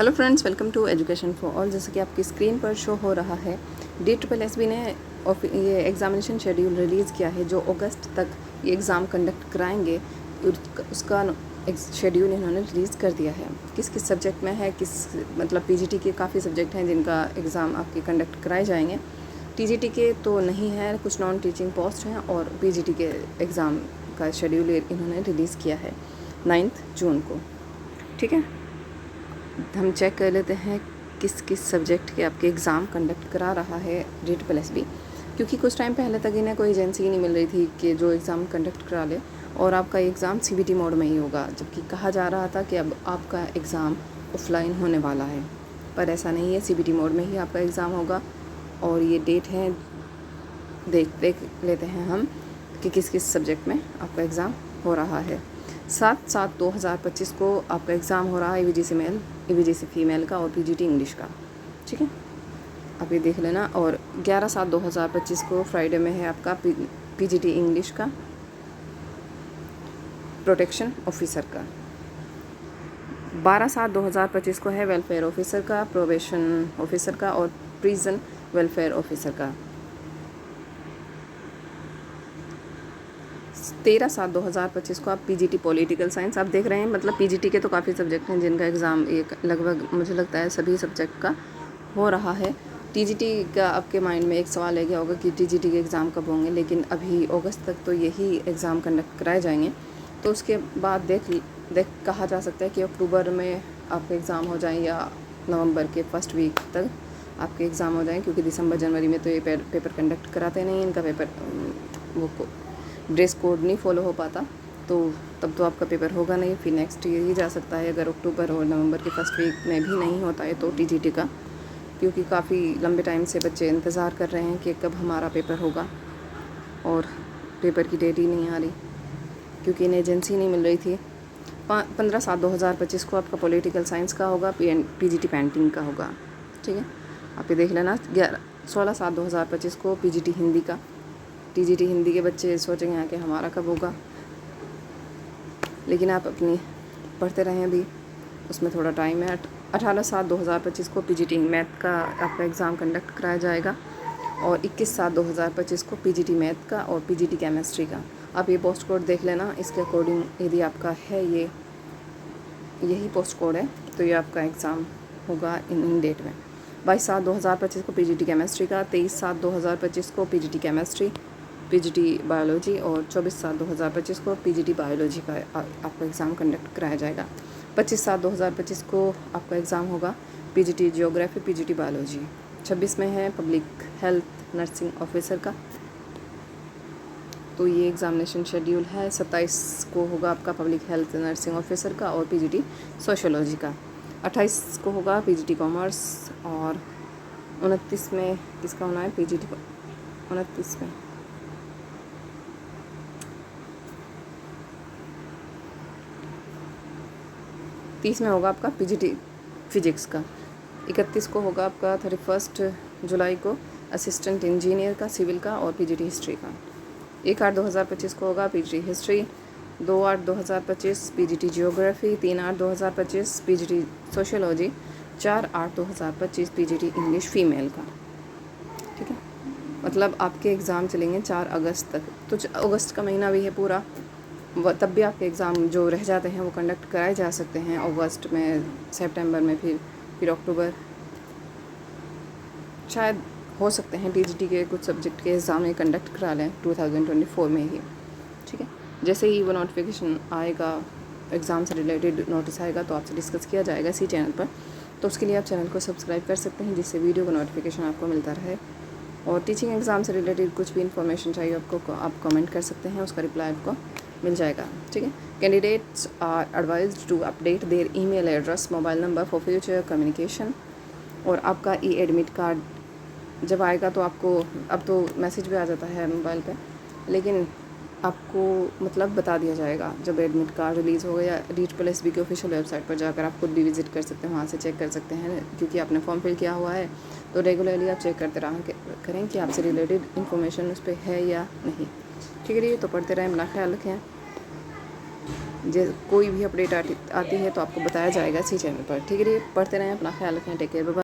Hello friends, welcome to education for all. जैसे कि आपकी स्क्रीन पर शो हो रहा है, DSSB ने ये एग्ज़ामिनेशन शेड्यूल रिलीज़ किया है जो अगस्त तक ये एग्ज़ाम कंडक्ट कराएंगे। उसका शेड्यूल इन्होंने रिलीज़ कर दिया है। किस किस सब्जेक्ट में है, किस मतलब PGT के काफ़ी सब्जेक्ट हैं जिनका एग्ज़ाम आपके कंडक्ट कराए जाएंगे। TGT के तो नहीं है, कुछ नॉन टीचिंग पोस्ट हैं, और PGT के एग्ज़ाम का शेड्यूल इन्होंने रिलीज़ किया है 9 जून को। ठीक है, हम चेक कर लेते हैं किस किस सब्जेक्ट के आपके एग्ज़ाम कंडक्ट करा रहा है DSSB, क्योंकि कुछ टाइम पहले तक इन्हें कोई एजेंसी नहीं मिल रही थी कि जो एग्ज़ाम कंडक्ट करा ले, और आपका एग्ज़ाम CBT मोड में ही होगा, जबकि कहा जा रहा था कि अब आपका एग्ज़ाम ऑफलाइन होने वाला है। पर ऐसा नहीं है, CBT मोड में ही आपका एग्ज़ाम होगा। और ये डेट है, देख लेते हैं हम कि किस किस सब्जेक्ट में आपका एग्ज़ाम हो रहा है। 7/7/2025 को आपका एग्ज़ाम हो रहा है EVGC मेल, EVGC फीमेल का और PGT इंग्लिश का। ठीक है, आप ये देख लेना। और 11/7/2025 को फ्राइडे में है आपका PGT इंग्लिश का प्रोटेक्शन ऑफिसर का। 12/7/2025 को है वेलफेयर ऑफिसर का, प्रोबेशन ऑफिसर का और प्रिजन वेलफेयर ऑफिसर का। 13/7/2025 को आप PGT पॉलिटिकल साइंस आप देख रहे हैं। मतलब PGT के तो काफ़ी सब्जेक्ट हैं जिनका एग्ज़ाम एक लगभग मुझे लगता है सभी सब्जेक्ट का हो रहा है। TGT का आपके माइंड में एक सवाल है गया होगा कि TGT के एग्ज़ाम कब होंगे, लेकिन अभी अगस्त तक तो यही एग्ज़ाम कंडक्ट कराए जाएंगे। तो उसके बाद देख कहा जा सकता है कि अक्टूबर में आपके एग्ज़ाम हो जाएँ या नवंबर के फर्स्ट वीक तक आपके एग्ज़ाम हो जाएँ, क्योंकि दिसंबर जनवरी में तो ये पेपर कंडक्ट कराते नहीं। इनका पेपर वो ड्रेस कोड नहीं फॉलो हो पाता, तो तब तो आपका पेपर होगा नहीं। फिर नेक्स्ट ईयर ही जा सकता है, अगर अक्टूबर और नवंबर के फर्स्ट वीक में भी नहीं होता है तो TGT का, क्योंकि काफ़ी लंबे टाइम से बच्चे इंतज़ार कर रहे हैं कि कब हमारा पेपर होगा, और पेपर की डेट ही नहीं आ रही क्योंकि इन्हें एजेंसी नहीं मिल रही थी। 15/7/2025 को आपका पॉलिटिकल साइंस का होगा, PGT पेंटिंग का होगा। ठीक है, आप ये देख लेना। 16/7/2025 को PGT हिंदी का। TGT हिंदी के बच्चे सोचेंगे कि हमारा कब होगा, लेकिन आप अपनी पढ़ते रहें, अभी उसमें थोड़ा टाइम है। 18/7/2025 को PGT मैथ का आपका एग्ज़ाम कंडक्ट कराया जाएगा, और 21/7/2025 को PGT मैथ का और PGT केमिस्ट्री का। आप ये पोस्ट कोड देख लेना, इसके अकॉर्डिंग यदि आपका है यही पोस्ट कोड है तो ये आपका एग्ज़ाम होगा इन डेट में। 22/7/2025 को PGT केमिस्ट्री का, 23/7/2025 को PGT केमिस्ट्री, PGT बायोलॉजी, और 24/7/2025 को PGT बायोलॉजी का आपका एग्ज़ाम कंडक्ट कराया जाएगा। 25/7/2025 को आपका एग्ज़ाम होगा PGT जियोग्राफी, PGT बायोलॉजी। 26 में है पब्लिक हेल्थ नर्सिंग ऑफिसर का। तो ये एग्ज़ामिनेशन शेड्यूल है। 27 को होगा आपका पब्लिक हेल्थ नर्सिंग ऑफिसर का और PGT सोशियोलॉजी का। 28 को होगा PGT कॉमर्स, और 29 में किसका होना है PGT 29 में 30 में होगा आपका PGT फिजिक्स का। 31 को होगा आपका 31 जुलाई को असिस्टेंट इंजीनियर का सिविल का और PGT हिस्ट्री का। 1/8/2025 को होगा PGT history, 2/8/2025 PGT geography, 3/8/2025 PGT sociology, 4/8/2025 PGT English female का। ठीक है, मतलब आपके एग्ज़ाम चलेंगे 4 अगस्त तक। तो अगस्त का महीना भी है पूरा, तब भी आपके एग्ज़ाम जो रह जाते हैं वो कंडक्ट कराए जा सकते हैं अगस्त में, सितंबर में, फिर अक्टूबर, शायद हो सकते हैं TGT के कुछ सब्जेक्ट के एग्ज़ाम में कंडक्ट करा लें 2024 में ही। ठीक है, जैसे ही वो नोटिफिकेशन आएगा, एग्ज़ाम से रिलेटेड नोटिस आएगा, तो आपसे डिस्कस किया जाएगा इसी चैनल पर। तो उसके लिए आप चैनल को सब्सक्राइब कर सकते हैं, जिससे वीडियो का नोटिफिकेशन आपको मिलता रहे। और टीचिंग एग्ज़ाम से रिलेटेड कुछ भी इन्फॉर्मेशन चाहिए आपको, आप कमेंट कर सकते हैं, उसका रिप्लाई आपको मिल जाएगा। ठीक है, candidates are advised to update their email address, mobile number for future communication. और आपका एडमिट कार्ड जब आएगा तो आपको, अब तो मैसेज भी आ जाता है मोबाइल पे, लेकिन आपको मतलब बता दिया जाएगा जब एडमिट कार्ड रिलीज़ हो गया। DSSB की ऑफिशियल वेबसाइट पर जाकर आप खुद भी विज़िट कर सकते हैं, वहाँ से चेक कर सकते हैं, क्योंकि आपने फॉर्म फिल किया हुआ है। तो रेगुलरली आप चेक करते करें कि आपसे रिलेटेड इन्फॉर्मेशन उस पर है या नहीं। ठीक है, तो पढ़ते रहें, अपना ख्याल रखें। कोई भी अपडेट आती है तो आपको बताया जाएगा इसी चैनल पर। ठीक है, पढ़ते रहें, अपना ख्याल रखें, टेक केयर, बाय बाय।